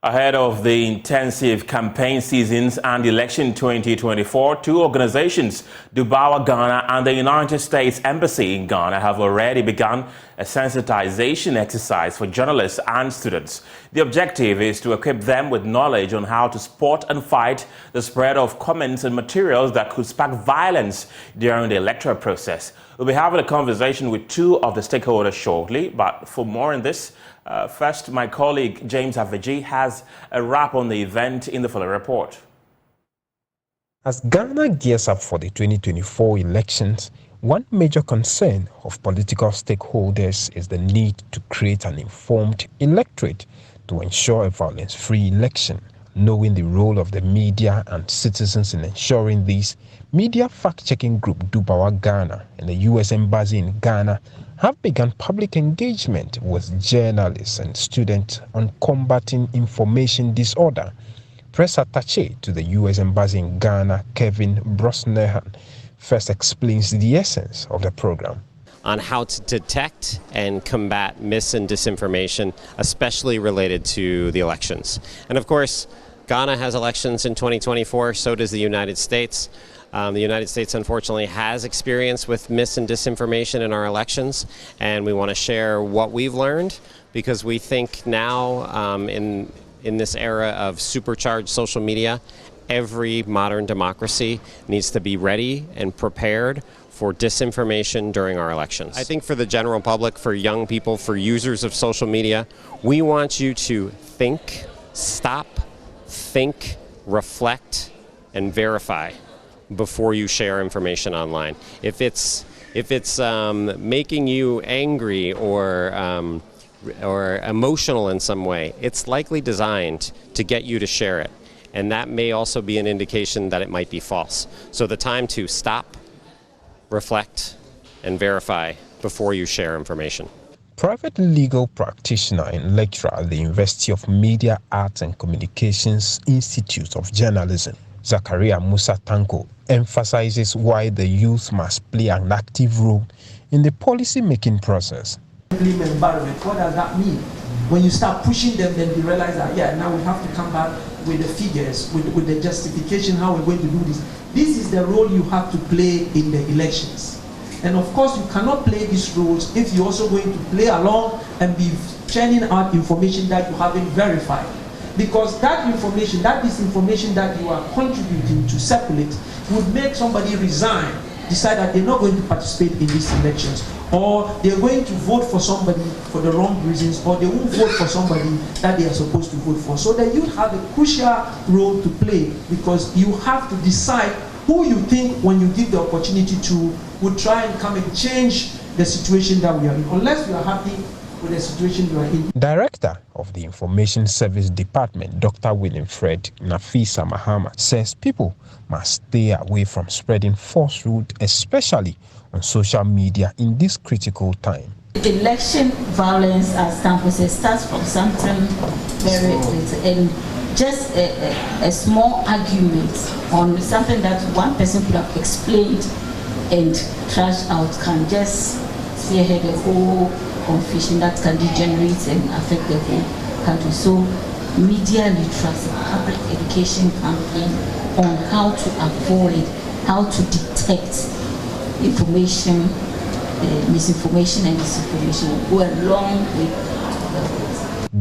Ahead of the intensive campaign seasons and election 2024, two organizations, Gadugah, Ghana and the United States Embassy in Ghana, have already begun a sensitization exercise for journalists and students. The objective is to equip them with knowledge on how to spot and fight the spread of comments and materials that could spark violence during the electoral process. We'll be having a conversation with two of the stakeholders shortly, but for more on this, first, my colleague James Aveji has a wrap on the event in the following report. As Ghana gears up for the 2024 elections, one major concern of political stakeholders is the need to create an informed electorate to ensure a violence-free election. Knowing the role of the media and citizens in ensuring this, media fact-checking group Gadugah Ghana and the U.S. Embassy in Ghana have begun public engagement with journalists and students on combating information disorder. Press attaché to the U.S. Embassy in Ghana, Kevin Brosnahan, first explains the essence of the program. On how to detect and combat mis and disinformation, especially related to the elections. And of course, Ghana has elections in 2024, so does the United States. The United States, unfortunately, has experience with mis and disinformation in our elections, and we want to share what we've learned because we think now in this era of supercharged social media, every modern democracy needs to be ready and prepared for disinformation during our elections. I think for the general public, for young people, for users of social media, we want you to think, stop, think, reflect, and verify before you share information online. If it's making you angry or emotional in some way, it's likely designed to get you to share it. And that may also be an indication that it might be false. So the time to stop, reflect, and verify before you share information. Private legal practitioner and lecturer at the University of Media, Arts and Communications Institute of Journalism, Zakaria Musa Tanko, emphasizes why the youth must play an active role in the policy-making process. Environment, what does that mean? When you start pushing them, then you realize that, yeah, now we have to come back with the figures, with the justification, how we're going to do this. This is the role you have to play in the elections. And of course, you cannot play these roles if you're also going to play along and be churning out information that you haven't verified. Because that information, that disinformation that you are contributing to circulate would make somebody resign, decide that they're not going to participate in these elections, or they're going to vote for somebody for the wrong reasons, or they won't vote for somebody that they are supposed to vote for. So the youth have a crucial role to play, because you have to decide who you think, when you give the opportunity to, would try and come and change the situation that we are in, unless we are happy with the situation we are in. Director of the Information Service Department, Dr. Winifred Nafisa Mahama, says people must stay away from spreading falsehood, especially on social media in this critical time. Election violence, as Tanko says, starts from something very little, and just a small argument on something that one person could have explained and trashed out can just spearhead a whole confusion that can degenerate and affect the whole country. So media literacy, public education campaign on how to avoid, how to detect information, misinformation and disinformation will go a long way.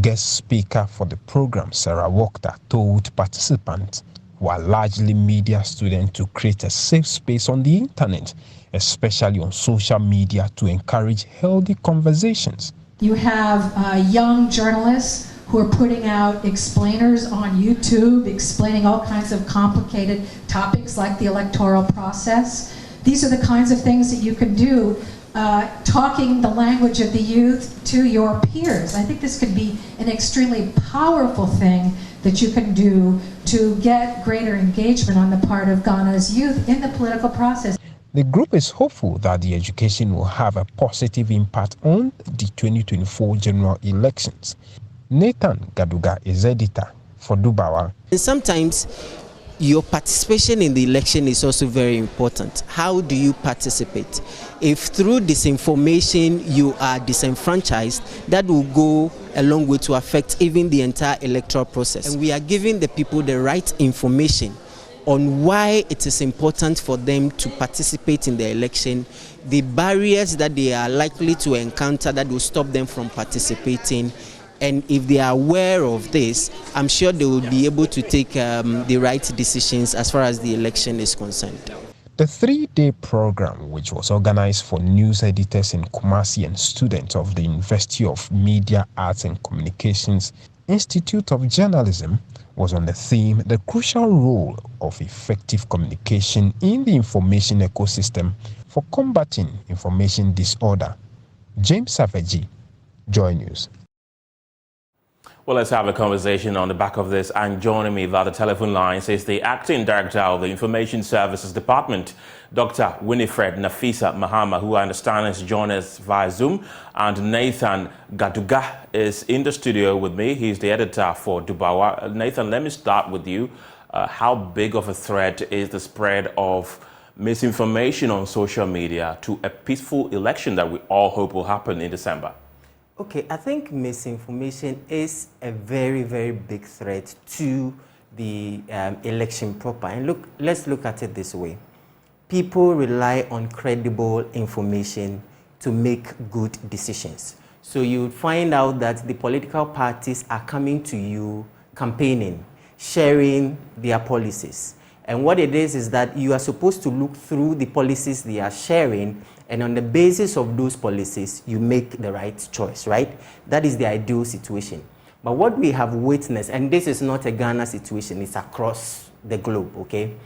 Guest speaker for the program, Sarah Walker, told participants who are largely media students to create a safe space on the internet, especially on social media, to encourage healthy conversations. You have young journalists who are putting out explainers on YouTube, explaining all kinds of complicated topics like the electoral process. These are the kinds of things that you can do, talking the language of the youth to your peers. I think this could be an extremely powerful thing that you can do to get greater engagement on the part of Ghana's youth in the political process. The group is hopeful that the education will have a positive impact on the 2024 general elections. Nathan Gadugah is editor for Gadugah. Sometimes your participation in the election is also very important. How do you participate? If through disinformation you are disenfranchised, that will go a long way to affect even the entire electoral process. And we are giving the people the right information on why it is important for them to participate in the election, the barriers that they are likely to encounter that will stop them from participating. And if they are aware of this, I'm sure they will be able to take the right decisions as far as the election is concerned. The 3-day program, which was organized for news editors in Kumasi and students of the University of Media, Arts and Communications Institute of Journalism, was on the theme, the crucial role of effective communication in the information ecosystem for combating information disorder. James Savaji, Joy News. Well, let's have a conversation on the back of this. And joining me via the telephone lines is the Acting Director of the Information Services Department, Dr. Winifred Nafisa Mahama, who I understand has joined us via Zoom. And Nathan Gadugah is in the studio with me. He's the editor for Dubawa. Nathan, let me start with you. How big of a threat is the spread of misinformation on social media to a peaceful election that we all hope will happen in December? Okay, I think misinformation is a very, very big threat to the election proper. And look, let's look at it this way. People rely on credible information to make good decisions. So you find out that the political parties are coming to you, campaigning, sharing their policies. And what it is that you are supposed to look through the policies they are sharing, and on the basis of those policies, you make the right choice, right? That is the ideal situation. But what we have witnessed, and this is not a Ghana situation, it's across the globe, okay?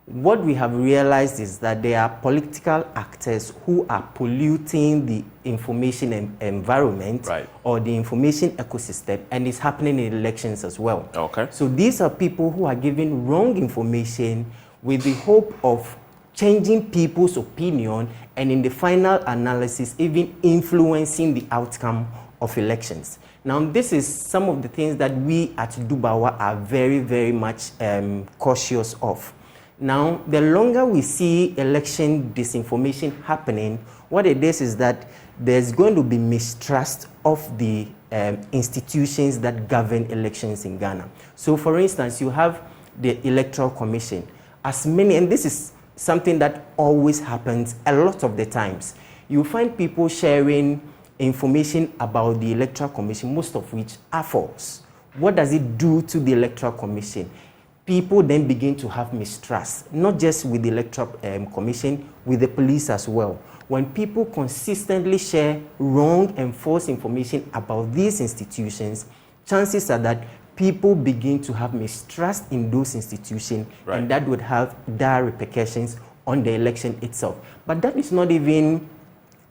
What we have realized is that there are political actors who are polluting the information environment, right, or the information ecosystem, and it's happening in elections as well. Okay. So these are people who are giving wrong information with the hope of changing people's opinion, and in the final analysis, even influencing the outcome of elections. Now, this is some of the things that we at Dubawa are very, very much cautious of. Now, the longer we see election disinformation happening, what it is that there's going to be mistrust of the institutions that govern elections in Ghana. So, for instance, you have the Electoral Commission. As many, and this is something that always happens a lot of the times. You find people sharing information about the Electoral Commission, most of which are false. What does it do to the Electoral Commission? People then begin to have mistrust, not just with the Electoral Commission, with the police as well. When people consistently share wrong and false information about these institutions, chances are that people begin to have mistrust in those institutions, right, and that would have dire repercussions on the election itself. But that is not even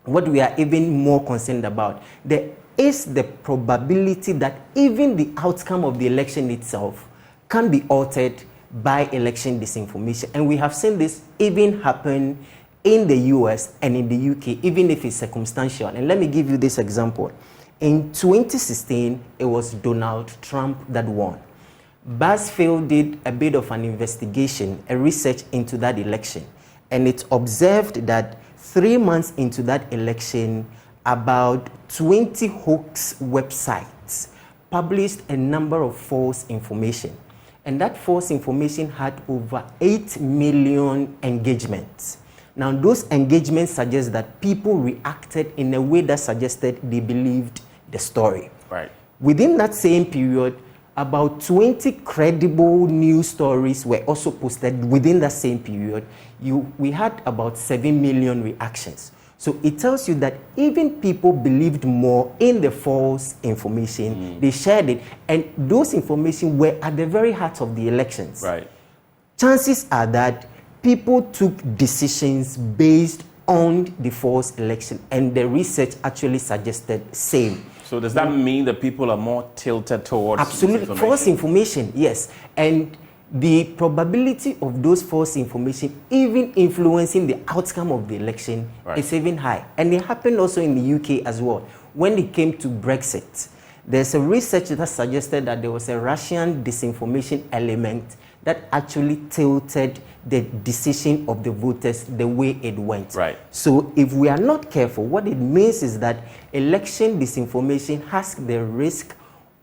what we are even more concerned about. There is the probability that even the outcome of the election itself can be altered by election disinformation. And we have seen this even happen in the US and in the UK, even if it's circumstantial. And let me give you this example. In 2016, it was Donald Trump that won. BuzzFeed did a bit of an investigation, a research into that election, and it observed that 3 months into that election, about 20 hoax websites published a number of false information. And that false information had over 8 million engagements. Now, those engagements suggest that people reacted in a way that suggested they believed the story. Right. Within that same period, about 20 credible news stories were also posted within that same period. We had about 7 million reactions. So it tells you that even people believed more in the false information. They shared it, and those information were at the very heart of the elections. Right. Chances are that people took decisions based on the false election, and the research actually suggested same. So does that mean that people are more tilted towards absolutely false information? Yes. And the probability of those false information even influencing the outcome of the election, right, is even high. And it happened also in the UK as well. When it came to Brexit, There's a research that suggested that there was a Russian disinformation element that actually tilted the decision of the voters the way it went. Right. So if we are not careful, what it means is that election disinformation has the risk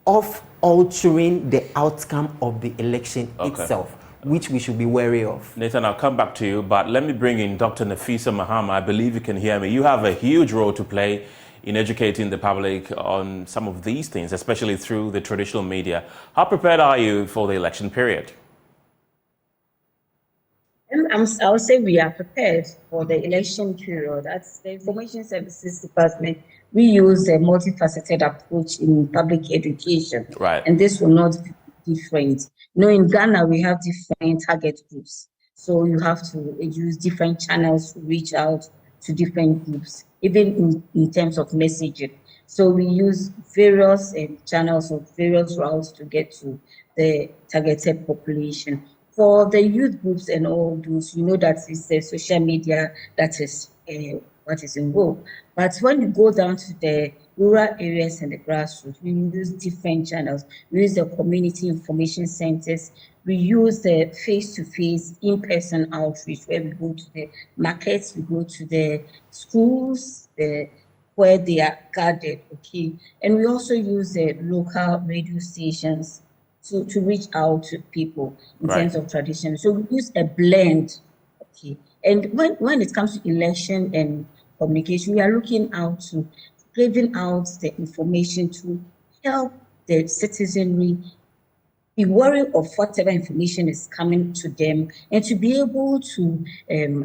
of altering the outcome of the election itself, which we should be wary of. Nathan, I'll come back to you, but let me bring in Dr. Nafisa Mahama. I believe you can hear me. You have a huge role to play in educating the public on some of these things, especially through the traditional media. How prepared are you for the election period? I would say we are prepared for the election period. That's the Information Services Department. We use a multifaceted approach in public education. Right. And this will not be different. You know, in Ghana, we have different target groups. So you have to use different channels to reach out to different groups, even in terms of messaging. So we use various channels or various routes to get to the targeted population. For the youth groups and all those, you know that it's the social media that is what is in vogue. But when you go down to the rural areas and the grassroots, we use different channels. We use the community information centers. We use the face-to-face, in-person outreach, where we go to the markets, we go to the schools, where they are gathered, okay? And we also use the local radio stations to reach out to people in terms of tradition. So we use a blend, okay? And when it comes to election and communication, we are looking out to giving out the information to help the citizenry be wary of whatever information is coming to them, and to be able to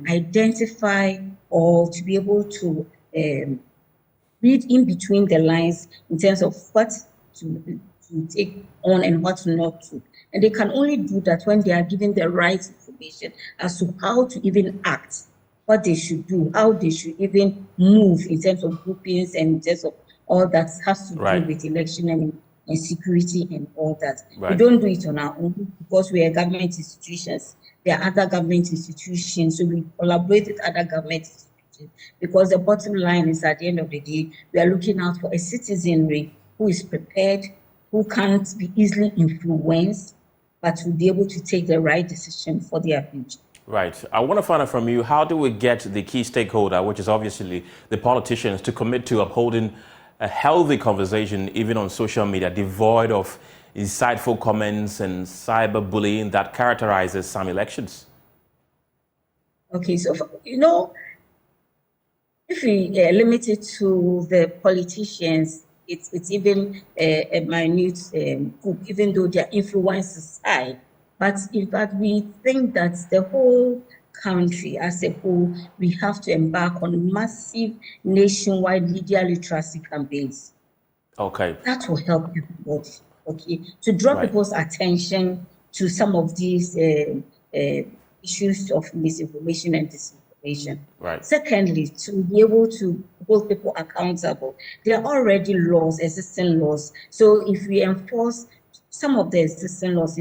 identify or to be able to read in between the lines in terms of what to take on and what not to. And they can only do that when they are given the right information as to how to even act, what they should do, how they should even move in terms of groupings and in terms of all that has to do with election and security and all that. We don't do it on our own because we are government institutions. There are other government institutions, so we collaborate with other government institutions, because the bottom line is, at the end of the day, we are looking out for a citizenry who is prepared, who can't be easily influenced, but will be able to take the right decision for their future. Right. I want to find out from you, how do we get the key stakeholder, which is obviously the politicians, to commit to upholding a healthy conversation, even on social media, devoid of insightful comments and cyberbullying that characterizes some elections? Okay, so, you know, if we limit it to the politicians, it's even a minute group, even though their influence is high. But in fact, we think that the whole country as a whole, we have to embark on massive nationwide media literacy campaigns. Okay. That will help everybody, okay, to draw people's attention to some of these issues of misinformation and disinformation. Right. Secondly, to be able to hold people accountable. There are already laws, existing laws. So if we enforce some of the existing laws,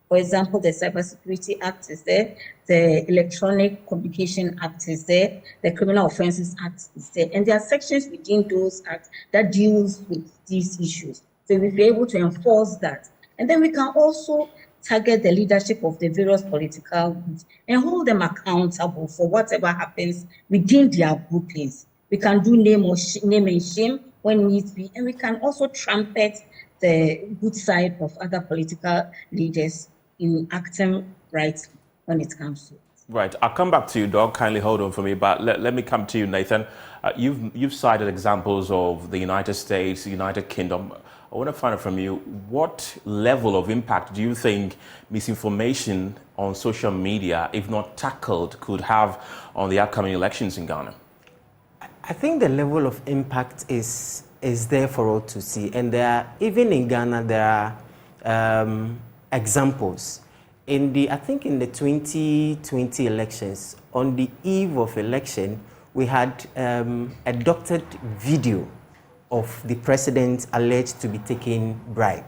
for example, the Cybersecurity Act is there, the Electronic Communication Act is there, the Criminal Offences Act is there, and there are sections within those acts that deals with these issues. So we'll be able to enforce that. And then we can also target the leadership of the various political groups and hold them accountable for whatever happens within their groupings. We can do name and shame when needs be, and we can also trumpet the good side of other political leaders in acting right when it comes to it. Right. I'll come back to you, Doc. Kindly hold on for me. But let me come to you, Nathan. You've cited examples of the United States, United Kingdom. I want to find out from you, what level of impact do you think misinformation on social media, if not tackled, could have on the upcoming elections in Ghana? I think the level of impact is there for all to see. And even in Ghana, there are examples. I think in the 2020 elections, on the eve of election, we had a doctored video of the president alleged to be taking bribe.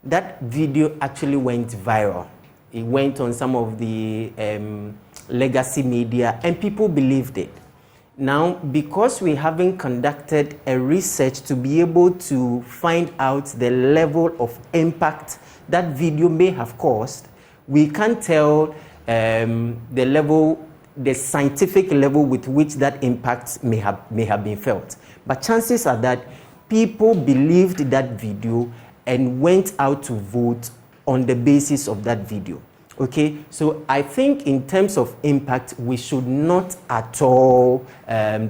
That video actually went viral. It went on some of the legacy media, and people believed it. Now, because we haven't conducted a research to be able to find out the level of impact that video may have caused, we can't tell the scientific level with which that impact may have been felt. But chances are that people believed that video and went out to vote on the basis of that video. Okay, so I think in terms of impact, we should not at all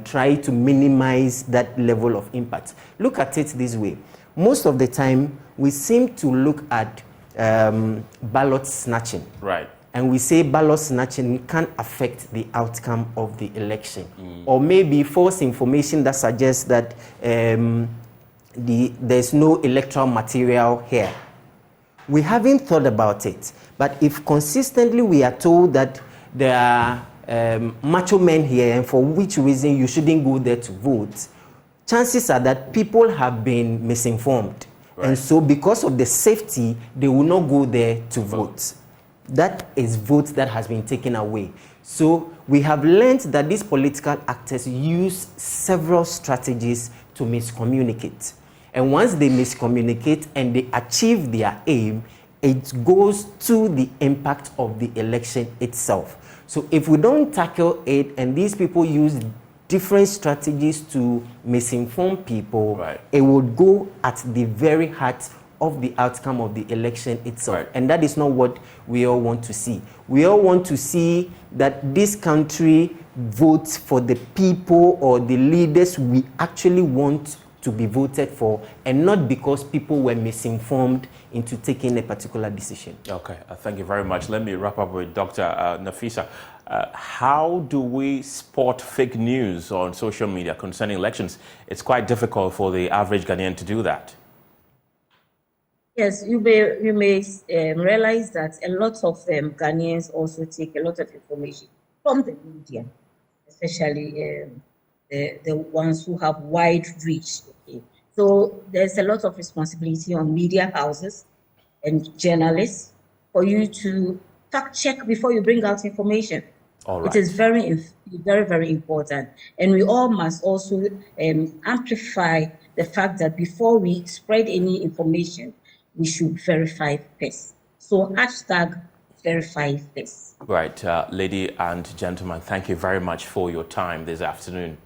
try to minimize that level of impact. Look at it this way. Most of the time, we seem to look at ballot snatching. Right. And we say ballot snatching can affect the outcome of the election. Or maybe false information that suggests that there's no electoral material here. We haven't thought about it, but if consistently we are told that there are macho men here and for which reason you shouldn't go there to vote, chances are that people have been misinformed. Right. And so because of the safety, they will not go there to vote. That is vote that has been taken away. So we have learned that these political actors use several strategies to miscommunicate. And once they miscommunicate and they achieve their aim, it goes to the impact of the election itself. So if we don't tackle it and these people use different strategies to misinform people, right, it would go at the very heart of the outcome of the election itself. Right. And that is not what we all want to see. We all want to see that this country votes for the people or the leaders we actually want to be voted for, and not because people were misinformed into taking a particular decision. Okay, thank you very much. Let me wrap up with Dr. Nafisa. How do we spot fake news on social media concerning elections? It's quite difficult for the average Ghanaian to do that. Yes, you may realize that a lot of Ghanaians also take a lot of information from the media, especially the ones who have wide reach. Okay. So there's a lot of responsibility on media houses and journalists for you to fact check before you bring out information. All right. It is very, very important. And we all must also amplify the fact that before we spread any information, we should verify first. So hashtag verify first. Right, lady and gentlemen, thank you very much for your time this afternoon.